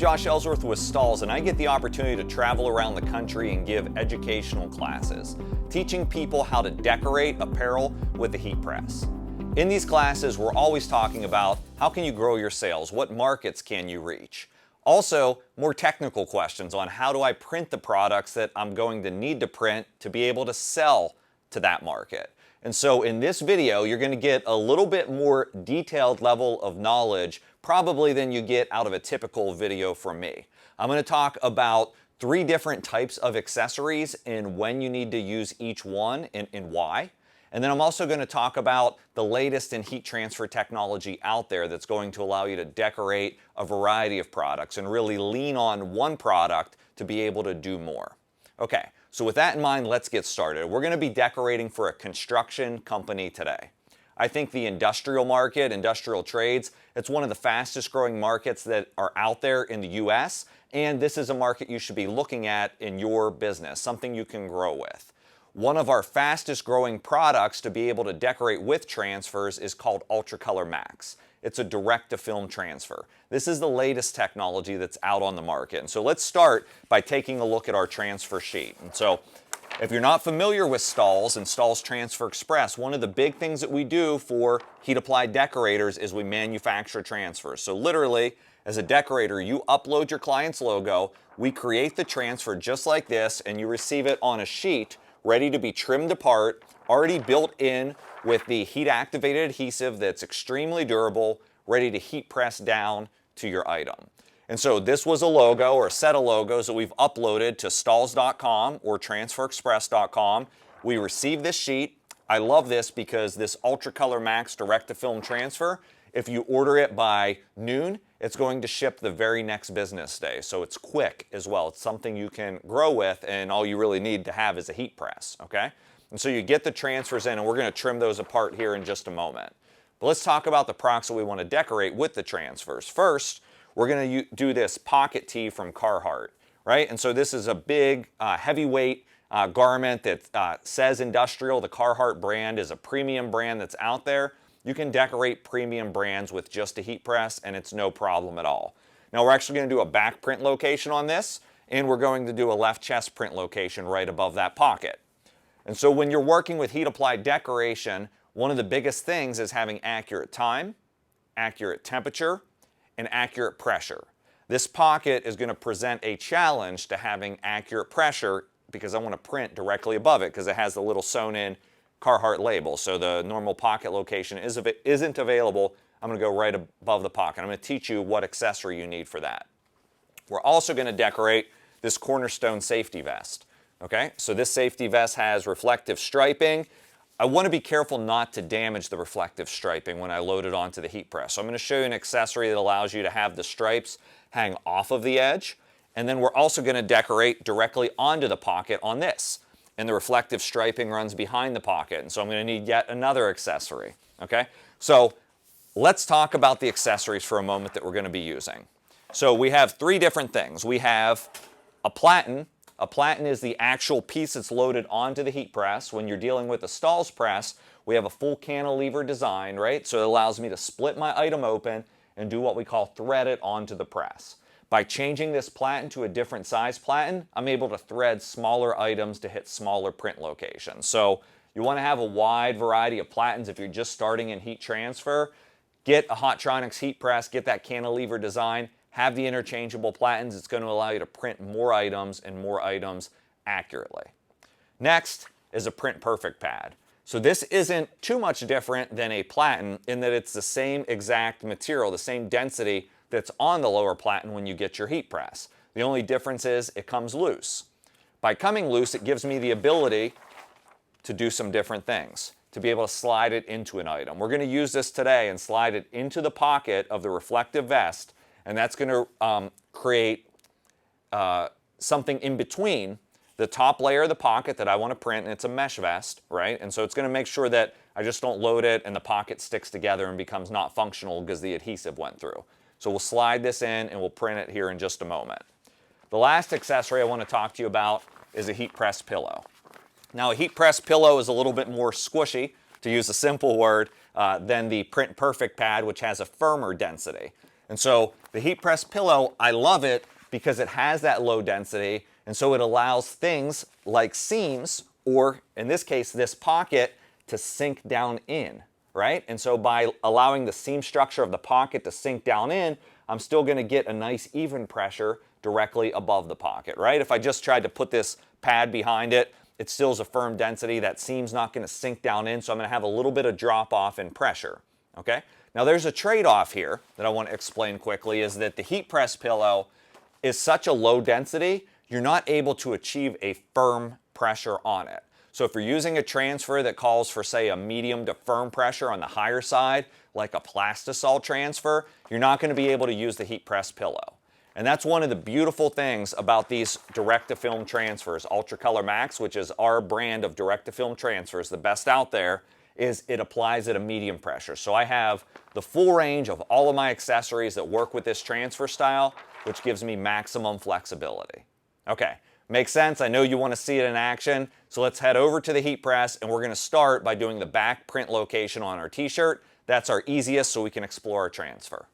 Josh Ellsworth with Stahls, and I get the opportunity to travel around the country and give educational classes, teaching people how to decorate apparel with the heat press. In these classes, we're always talking about how can you grow your sales, what markets can you reach. Also, more technical questions on how do I print the products that I'm going to need to print to be able to sell to that market. And so in this video, you're going to get a little bit more detailed level of knowledge probably than you get out of a typical video from me. I'm going to talk about 3 different types of accessories and when you need to use each one and why. And then I'm also going to talk about the latest in heat transfer technology out there that's going to allow you to decorate a variety of products and really lean on one product to be able to do more. Okay, so with that in mind, let's get started. We're going to be decorating for a construction company today. I think the industrial market, industrial trades, it's one of the fastest growing markets that are out there in the US, and this is a market you should be looking at in your business, something you can grow with. One of our fastest growing products to be able to decorate with transfers is called UltraColor MAX. It's a direct-to-film transfer. This is the latest technology that's out on the market. And so let's start by taking a look at our transfer sheet. And so if you're not familiar with Stahls and Stahls Transfer Express, one of the big things that we do for heat-applied decorators is we manufacture transfers. So literally, as a decorator, you upload your client's logo, we create the transfer just like this, and you receive it on a sheet ready to be trimmed apart, already built in with the heat-activated adhesive that's extremely durable, ready to heat press down to your item. And so this was a logo or a set of logos that we've uploaded to stahls.com or transferexpress.com. We received this sheet. I love this because this UltraColor MAX direct-to-film transfer, if you order it by noon, it's going to ship the very next business day. So it's quick as well. It's something you can grow with, and all you really need to have is a heat press, okay? And so you get the transfers in, and we're going to trim those apart here in just a moment. But let's talk about the products that we want to decorate with the transfers. First, we're going to do this pocket tee from Carhartt, right? And so this is a big, heavyweight garment that says industrial. The Carhartt brand is a premium brand that's out there. You can decorate premium brands with just a heat press, and it's no problem at all. Now, we're actually going to do a back print location on this, and we're going to do a left chest print location right above that pocket. And so when you're working with heat-applied decoration, one of the biggest things is having accurate time, accurate temperature, and accurate pressure. This pocket is going to present a challenge to having accurate pressure because I want to print directly above it because it has the little sewn-in Carhartt label. So the normal pocket location isn't available. I'm going to go right above the pocket. I'm going to teach you what accessory you need for that. We're also going to decorate this cornerstone safety vest. Okay, so this safety vest has reflective striping. I want to be careful not to damage the reflective striping when I load it onto the heat press. So I'm going to show you an accessory that allows you to have the stripes hang off of the edge. And then we're also going to decorate directly onto the pocket on this. And the reflective striping runs behind the pocket. And so I'm going to need yet another accessory. Okay, so let's talk about the accessories for a moment that we're going to be using. So we have 3 different things. We have a platen. A platen is the actual piece that's loaded onto the heat press. When you're dealing with a Stahls press, we have a full cantilever design, right? So it allows me to split my item open and do what we call thread it onto the press. By changing this platen to a different size platen, I'm able to thread smaller items to hit smaller print locations. So you want to have a wide variety of platens if you're just starting in heat transfer. Get a Hotronix heat press, get that cantilever design, have the interchangeable platens. It's going to allow you to print more items and more items accurately. Next is a print perfect pad. So this isn't too much different than a platen in that it's the same exact material, the same density that's on the lower platen when you get your heat press. The only difference is it comes loose. By coming loose, it gives me the ability to do some different things, to be able to slide it into an item. We're going to use this today and slide it into the pocket of the reflective vest, and that's going to create something in between the top layer of the pocket that I want to print, and it's a mesh vest, right? And so it's going to make sure that I just don't load it and the pocket sticks together and becomes not functional because the adhesive went through. So we'll slide this in and we'll print it here in just a moment. The last accessory I want to talk to you about is a heat press pillow. Now, a heat press pillow is a little bit more squishy, to use a simple word, than the Print Perfect pad, which has a firmer density. And so the heat press pillow, I love it because it has that low density, and so it allows things like seams, or in this case, this pocket, to sink down in, right? And so by allowing the seam structure of the pocket to sink down in, I'm still gonna get a nice even pressure directly above the pocket, right? If I just tried to put this pad behind it, it still is a firm density. That seam's not gonna sink down in, so I'm gonna have a little bit of drop off in pressure, okay? Now there's a trade-off here that I wanna explain quickly, is that the heat press pillow is such a low density, you're not able to achieve a firm pressure on it. So if you're using a transfer that calls for, say, a medium to firm pressure on the higher side, like a Plastisol transfer, you're not gonna be able to use the heat press pillow. And that's one of the beautiful things about these direct-to-film transfers. UltraColor MAX, which is our brand of direct-to-film transfers, the best out there, is it applies at a medium pressure. So I have the full range of all of my accessories that work with this transfer style, which gives me maximum flexibility. Okay, makes sense. I know you want to see it in action. So let's head over to the heat press, and we're going to start by doing the back print location on our t-shirt. That's our easiest, so we can explore our transfer.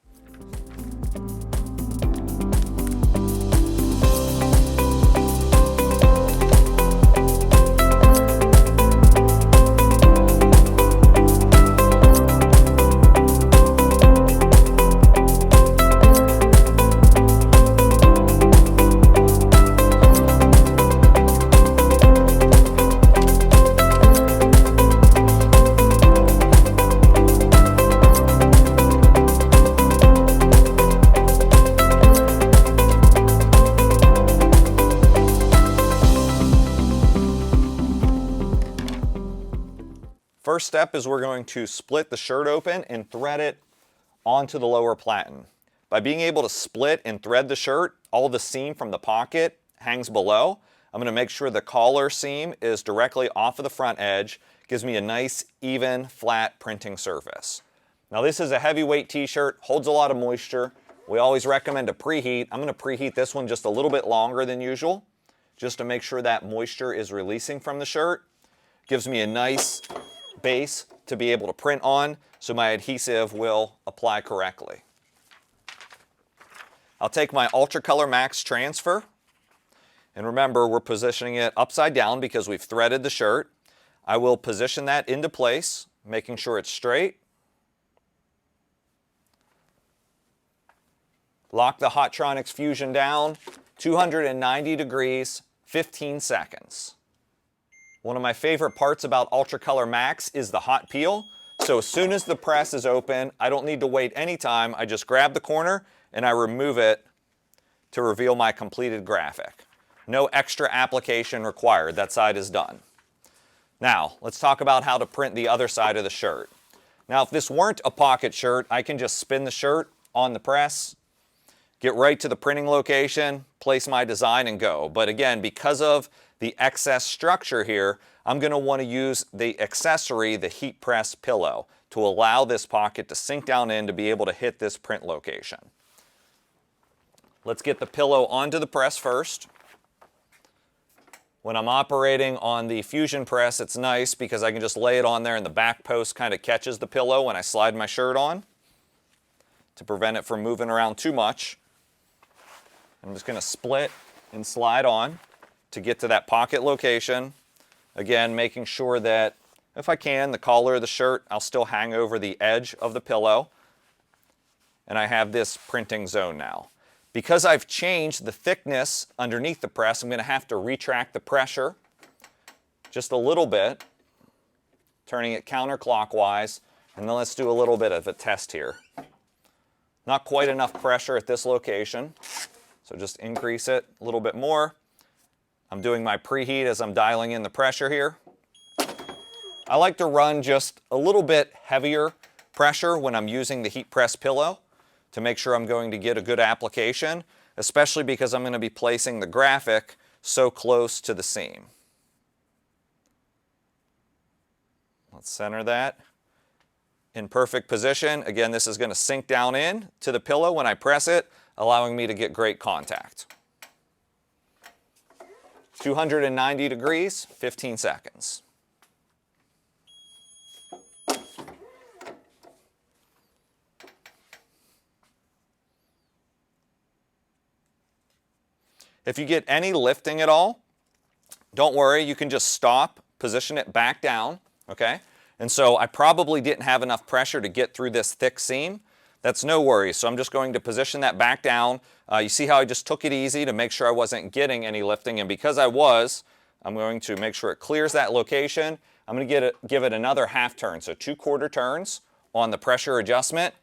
First step is we're going to split the shirt open and thread it onto the lower platen. By being able to split and thread the shirt, all the seam from the pocket hangs below. I'm going to make sure the collar seam is directly off of the front edge. Gives me a nice, even, flat printing surface. Now this is a heavyweight t-shirt, holds a lot of moisture. We always recommend a preheat. I'm going to preheat this one just a little bit longer than usual, just to make sure that moisture is releasing from the shirt. Gives me a nice base to be able to print on, so my adhesive will apply correctly. I'll take my UltraColor MAX transfer, and remember, we're positioning it upside down because we've threaded the shirt. I will position that into place, making sure it's straight. Lock the Hotronix Fusion down, 290 degrees, 15 seconds. One of my favorite parts about UltraColor MAX is the hot peel. So as soon as the press is open, I don't need to wait any time. I just grab the corner and I remove it to reveal my completed graphic. No extra application required. That side is done. Now, let's talk about how to print the other side of the shirt. Now, if this weren't a pocket shirt, I can just spin the shirt on the press, get right to the printing location, place my design, and go. But again, because of the excess structure here, I'm going to want to use the accessory, the heat press pillow, to allow this pocket to sink down in to be able to hit this print location. Let's get the pillow onto the press first. When I'm operating on the Fusion press, it's nice because I can just lay it on there and the back post kind of catches the pillow when I slide my shirt on to prevent it from moving around too much. I'm just going to split and slide on to get to that pocket location. Again, making sure that, if I can, the collar of the shirt, I'll still hang over the edge of the pillow. And I have this printing zone now. Because I've changed the thickness underneath the press, I'm going to have to retract the pressure just a little bit, turning it counterclockwise. And then let's do a little bit of a test here. Not quite enough pressure at this location, so just increase it a little bit more. I'm doing my preheat as I'm dialing in the pressure here. I like to run just a little bit heavier pressure when I'm using the heat press pillow to make sure I'm going to get a good application, especially because I'm going to be placing the graphic so close to the seam. Let's center that in perfect position. Again, this is going to sink down in to the pillow when I press it, allowing me to get great contact. 290 degrees, 15 seconds. If you get any lifting at all, don't worry, you can just stop, position it back down, okay? And so I probably didn't have enough pressure to get through this thick seam. That's no worries. So I'm just going to position that back down. You see how I just took it easy to make sure I wasn't getting any lifting, and because I was, I'm going to make sure it clears that location. I'm going to give it another half turn, so 2 quarter turns on the pressure adjustment.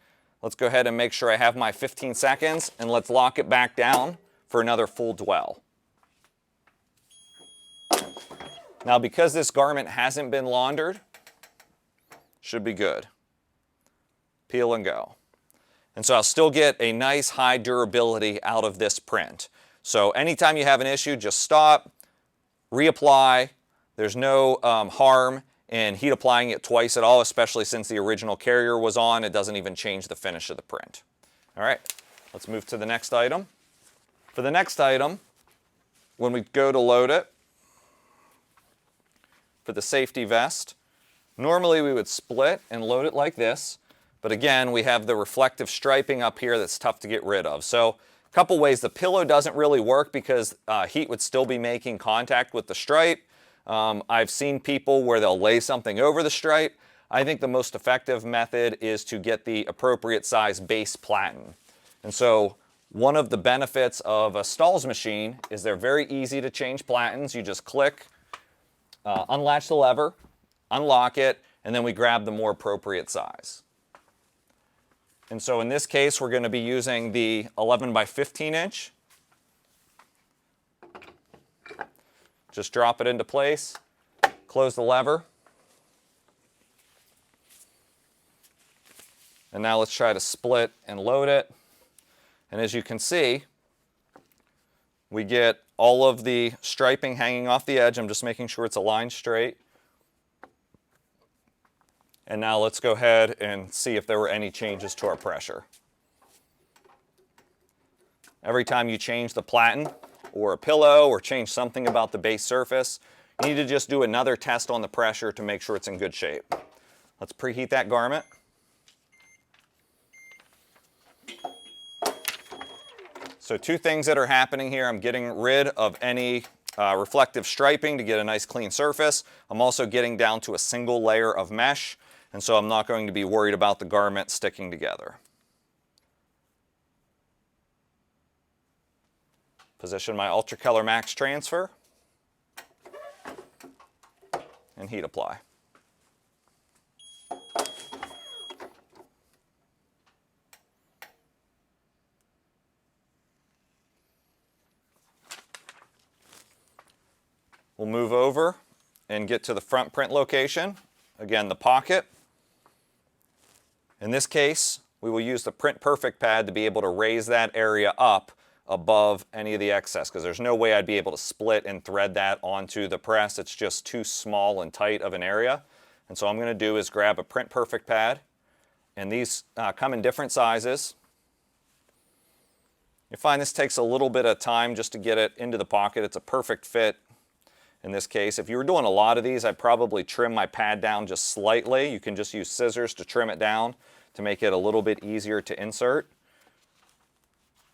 Let's go ahead and make sure I have my 15 seconds, and let's lock it back down for another full dwell. Now, because this garment hasn't been laundered, should be good. Peel and go. And so I'll still get a nice high durability out of this print. So anytime you have an issue, just stop, reapply. There's no harm in heat applying it twice at all, especially since the original carrier was on. It doesn't even change the finish of the print. All right, let's move to the next item. For the next item, when we go to load it, for the safety vest, normally we would split and load it like this, but again, we have the reflective striping up here that's tough to get rid of. So a couple ways. The pillow doesn't really work because heat would still be making contact with the stripe. I've seen people where they'll lay something over the stripe. I think the most effective method is to get the appropriate size base platen. And so one of the benefits of a Stahls machine is they're very easy to change platens. You just click, unlatch the lever, unlock it, and then we grab the more appropriate size. And so in this case, we're going to be using the 11 by 15 inch. Just drop it into place, close the lever. And now let's try to split and load it. And as you can see, we get all of the striping hanging off the edge. I'm just making sure it's aligned straight. And now let's go ahead and see if there were any changes to our pressure. Every time you change the platen or a pillow or change something about the base surface, you need to just do another test on the pressure to make sure it's in good shape. Let's preheat that garment. So 2 things that are happening here. I'm getting rid of any reflective striping to get a nice clean surface. I'm also getting down to a single layer of mesh, and so I'm not going to be worried about the garment sticking together. Position my UltraColor MAX transfer and heat apply. We'll move over and get to the front print location. Again, the pocket. In this case, we will use the Print Perfect pad to be able to raise that area up above any of the excess, because there's no way I'd be able to split and thread that onto the press. It's just too small and tight of an area. And so what I'm going to do is grab a Print Perfect pad, and these come in different sizes. You find this takes a little bit of time just to get it into the pocket. It's a perfect fit in this case. If you were doing a lot of these, I'd probably trim my pad down just slightly. You can just use scissors to trim it down to make it a little bit easier to insert.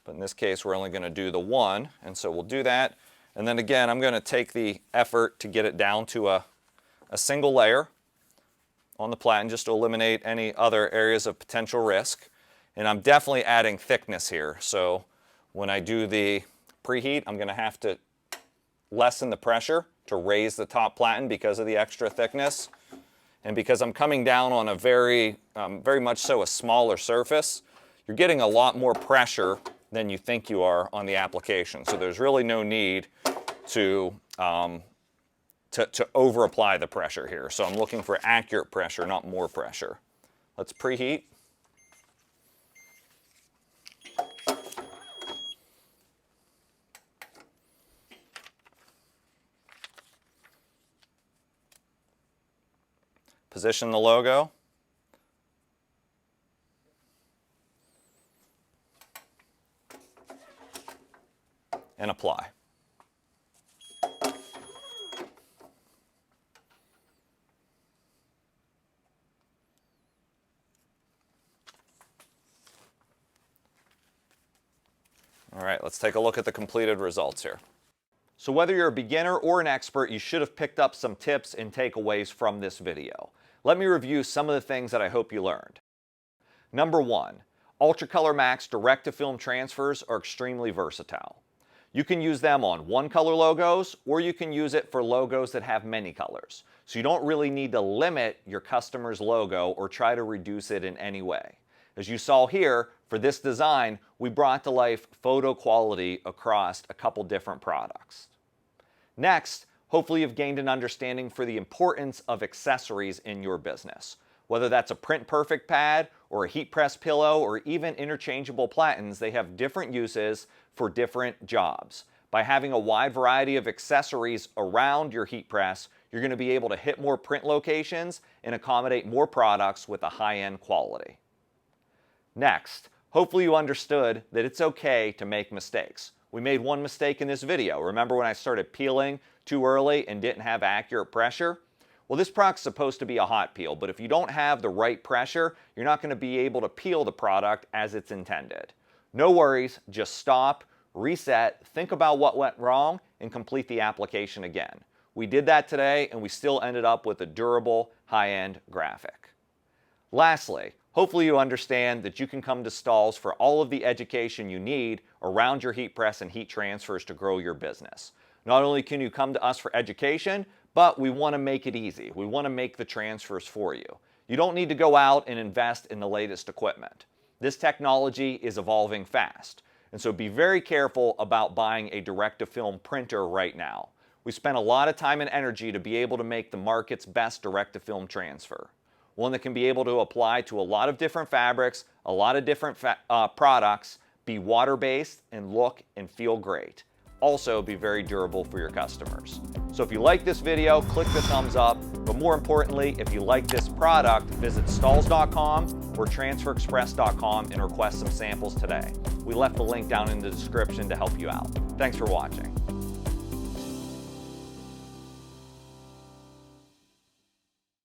But in this case, we're only going to do the one, and so we'll do that. And then again, I'm going to take the effort to get it down to a single layer on the platen just to eliminate any other areas of potential risk. And I'm definitely adding thickness here. So when I do the preheat, I'm going to have to lessen the pressure to raise the top platen because of the extra thickness. And because I'm coming down on a very much so a smaller surface, you're getting a lot more pressure than you think you are on the application. So there's really no need to over apply the pressure here. So I'm looking for accurate pressure, not more pressure. Let's preheat. Position the logo. And apply. All right, let's take a look at the completed results here. So whether you're a beginner or an expert, you should have picked up some tips and takeaways from this video. Let me review some of the things that I hope you learned. Number 1, UltraColor MAX direct-to-film transfers are extremely versatile. You can use them on one-color logos, or you can use it for logos that have many colors. So you don't really need to limit your customer's logo or try to reduce it in any way. As you saw here, for this design, we brought to life photo quality across a couple different products. Next, hopefully you've gained an understanding for the importance of accessories in your business. Whether that's a print perfect pad or a heat press pillow or even interchangeable platens, they have different uses for different jobs. By having a wide variety of accessories around your heat press, you're going to be able to hit more print locations and accommodate more products with a high-end quality. Next, hopefully you understood that it's okay to make mistakes. We made one mistake in this video. Remember when I started peeling too early and didn't have accurate pressure? Well, this product's supposed to be a hot peel, but if you don't have the right pressure, you're not going to be able to peel the product as it's intended. No worries, just stop, reset, think about what went wrong, and complete the application again. We did that today, and we still ended up with a durable, high-end graphic. Lastly, hopefully you understand that you can come to Stahls for all of the education you need around your heat press and heat transfers to grow your business. Not only can you come to us for education, but we want to make it easy. We want to make the transfers for you. You don't need to go out and invest in the latest equipment. This technology is evolving fast, and so be very careful about buying a direct-to-film printer right now. We spent a lot of time and energy to be able to make the market's best direct-to-film transfer. One that can be able to apply to a lot of different fabrics, a lot of different products, be water-based, and look and feel great. Also be very durable for your customers. So if you like this video, click the thumbs up, but more importantly, if you like this product, visit Stahls.com or TransferExpress.com and request some samples today. We left the link down in the description to help you out. Thanks for watching.